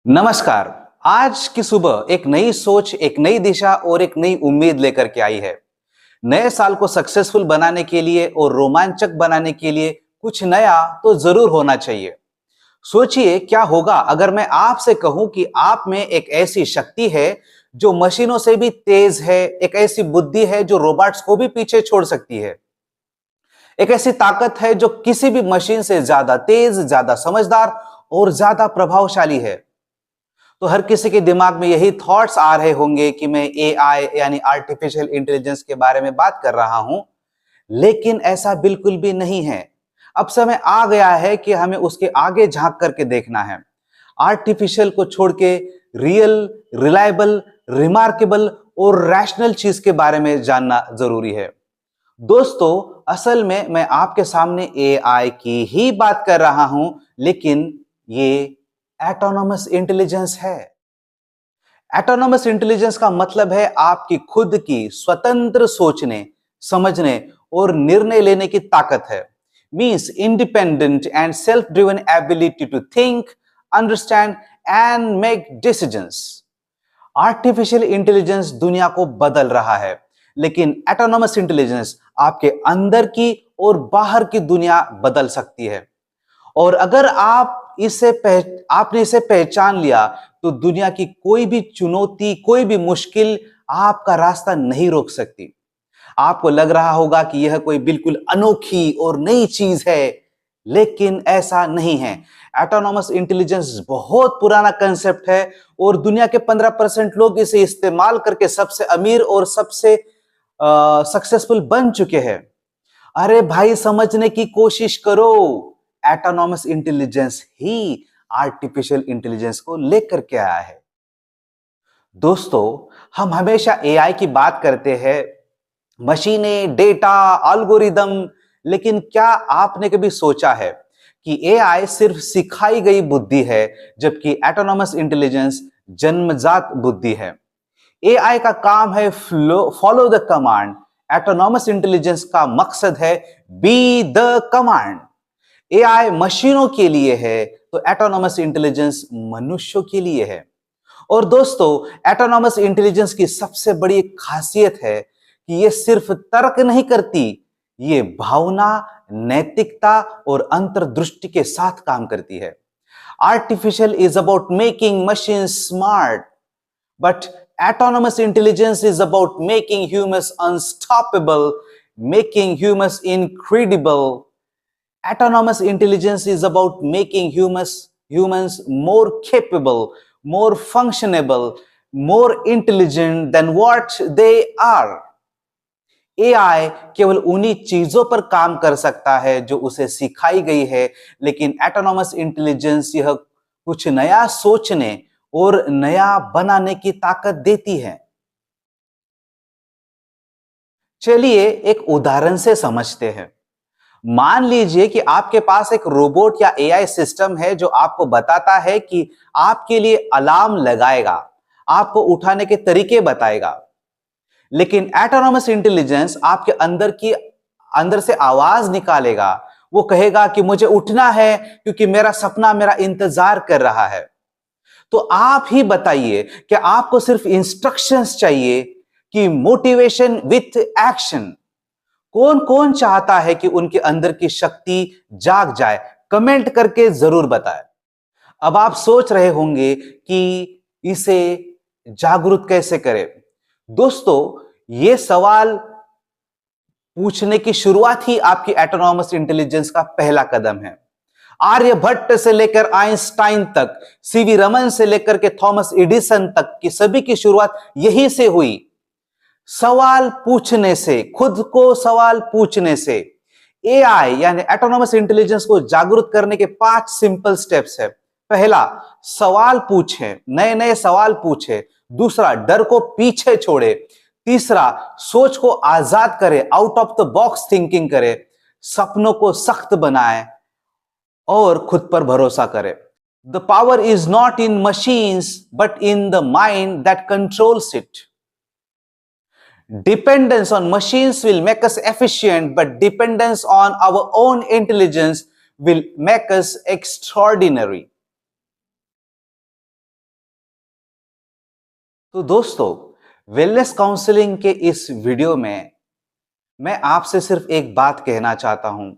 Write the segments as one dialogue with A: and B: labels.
A: नमस्कार। आज की सुबह एक नई सोच, एक नई दिशा और एक नई उम्मीद लेकर के आई है। नए साल को सक्सेसफुल बनाने के लिए और रोमांचक बनाने के लिए कुछ नया तो जरूर होना चाहिए। सोचिए क्या होगा अगर मैं आपसे कहूं कि आप में एक ऐसी शक्ति है जो मशीनों से भी तेज है, एक ऐसी बुद्धि है जो रोबोट्स को भी पीछे छोड़ सकती है, एक ऐसी ताकत है जो किसी भी मशीन से ज्यादा तेज, ज्यादा समझदार और ज्यादा प्रभावशाली है। तो हर किसी के दिमाग में यही थॉट्स आ रहे होंगे कि मैं एआई यानी आर्टिफिशियल इंटेलिजेंस के बारे में बात कर रहा हूं, लेकिन ऐसा बिल्कुल भी नहीं है। अब समय आ गया है कि हमें उसके आगे झांक करके देखना है। आर्टिफिशियल को छोड़ के रियल, रिलायबल, रिमार्केबल और रैशनल चीज के बारे में जानना जरूरी है। दोस्तों, असल में मैं आपके सामने एआई की ही बात कर रहा हूं, लेकिन ये एटोनॉमस इंटेलिजेंस है। एटोनॉमस इंटेलिजेंस का मतलब है आपकी खुद की स्वतंत्र सोचने, समझने और निर्णय लेने की ताकत है। Means independent and self driven ability to think, understand and make decisions. Artificial intelligence दुनिया को बदल रहा है, लेकिन एटोनॉमस इंटेलिजेंस आपके अंदर की और बाहर की दुनिया बदल सकती है। और अगर आपने इसे पहचान लिया तो दुनिया की कोई भी चुनौती, कोई भी मुश्किल आपका रास्ता नहीं रोक सकती। आपको लग रहा होगा कि यह कोई बिल्कुल अनोखी और नई चीज है, लेकिन ऐसा नहीं है। एटोनॉमस इंटेलिजेंस बहुत पुराना कंसेप्ट है और दुनिया के 15% लोग इसे इस्तेमाल करके सबसे अमीर और सबसे सक्सेसफुल बन चुके हैं। अरे भाई, समझने की कोशिश करो। एटोनॉमस इंटेलिजेंस ही आर्टिफिशियल इंटेलिजेंस को लेकर के आया है। दोस्तों, हम हमेशा एआई की बात करते हैं, मशीनें, डेटा, एल्गोरिदम, लेकिन क्या आपने कभी सोचा है कि एआई सिर्फ सिखाई गई बुद्धि है, जबकि एटोनॉमस इंटेलिजेंस जन्मजात बुद्धि है। एआई का काम है follow the command. Autonomous intelligence का मकसद है बी द कमांड। एआई मशीनों के लिए है तो एटोनॉमस इंटेलिजेंस मनुष्यों के लिए है। और दोस्तों, एटोनॉमस इंटेलिजेंस की सबसे बड़ी खासियत है कि यह सिर्फ तर्क नहीं करती, ये भावना, नैतिकता और अंतर्दृष्टि के साथ काम करती है। Artificial is about making machine smart, but autonomous intelligence is about making humans unstoppable, making humans incredible. Autonomous intelligence is about making humans more capable, more functionable, more intelligent than what they are. AI केवल उन्हीं चीजों पर काम कर सकता है जो उसे सिखाई गई है, लेकिन एटोनॉमस इंटेलिजेंस यह कुछ नया सोचने और नया बनाने की ताकत देती है। चलिए एक उदाहरण से समझते हैं। मान लीजिए कि आपके पास एक रोबोट या एआई सिस्टम है जो आपको बताता है कि आपके लिए अलार्म लगाएगा, आपको उठाने के तरीके बताएगा। लेकिन एटोनॉमस इंटेलिजेंस आपके अंदर से आवाज निकालेगा। वो कहेगा कि मुझे उठना है क्योंकि मेरा सपना मेरा इंतजार कर रहा है। तो आप ही बताइए कि आपको सिर्फ इंस्ट्रक्शंस चाहिए कि मोटिवेशन विथ एक्शन? कौन कौन चाहता है कि उनके अंदर की शक्ति जाग जाए? कमेंट करके जरूर बताएं। अब आप सोच रहे होंगे कि इसे जागरूक कैसे करें। दोस्तों, यह सवाल पूछने की शुरुआत ही आपकी एटोनॉमस इंटेलिजेंस का पहला कदम है। आर्यभट्ट से लेकर आइंस्टाइन तक, सीवी रमन से लेकर के थॉमस एडिसन तक की सभी की शुरुआत यही से हुई। सवाल पूछने से, खुद को सवाल पूछने से। एआई यानी एटोनॉमस इंटेलिजेंस को जागरूक करने के 5 सिंपल स्टेप्स है। पहला, सवाल पूछे, नए नए सवाल पूछे। दूसरा, डर को पीछे छोड़े। तीसरा, सोच को आजाद करे, out of the box thinking करे। सपनों को सख्त बनाए और खुद पर भरोसा करे। The power is not in machines but in the mind that controls it. Dependence on machines will make us efficient, but dependence on our own intelligence will make us extraordinary. तो दोस्तों, वेलनेस काउंसलिंग के इस video में मैं आपसे सिर्फ एक बात कहना चाहता हूं।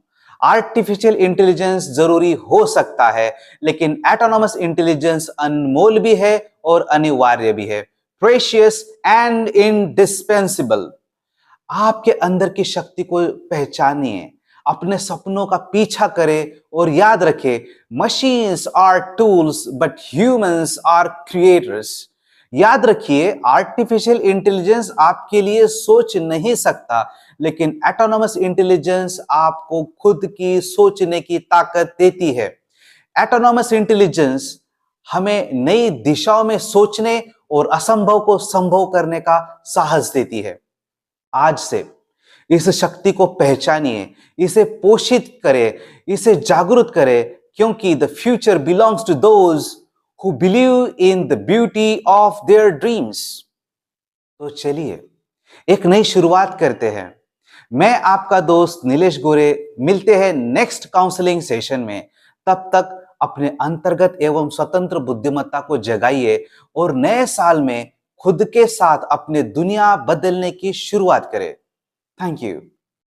A: आर्टिफिशियल इंटेलिजेंस जरूरी हो सकता है, लेकिन एटोनॉमस इंटेलिजेंस अनमोल भी है और अनिवार्य भी है। Precious and indispensable. आपके अंदर की शक्ति को पहचानिए, अपने सपनों का पीछा करें और याद रखें, machines are tools but humans are creators. याद रखिए, आर्टिफिशियल इंटेलिजेंस आपके लिए सोच नहीं सकता, लेकिन एटोनॉमस इंटेलिजेंस आपको खुद की सोचने की ताकत देती है। एटोनॉमस इंटेलिजेंस हमें नई दिशाओं में सोचने और असंभव को संभव करने का साहस देती है। आज से इस शक्ति को पहचानिए, इसे पोषित करें, इसे जागरूक करें, क्योंकि the future belongs to those who believe in the beauty of their dreams. तो चलिए एक नई शुरुआत करते हैं। मैं आपका दोस्त नीलेश गोरे, मिलते हैं नेक्स्ट काउंसलिंग सेशन में। तब तक अपने अंतर्गत एवं स्वतंत्र बुद्धिमत्ता को जगाइए और नए साल में खुद के साथ अपने दुनिया बदलने की शुरुआत करें। Thank you.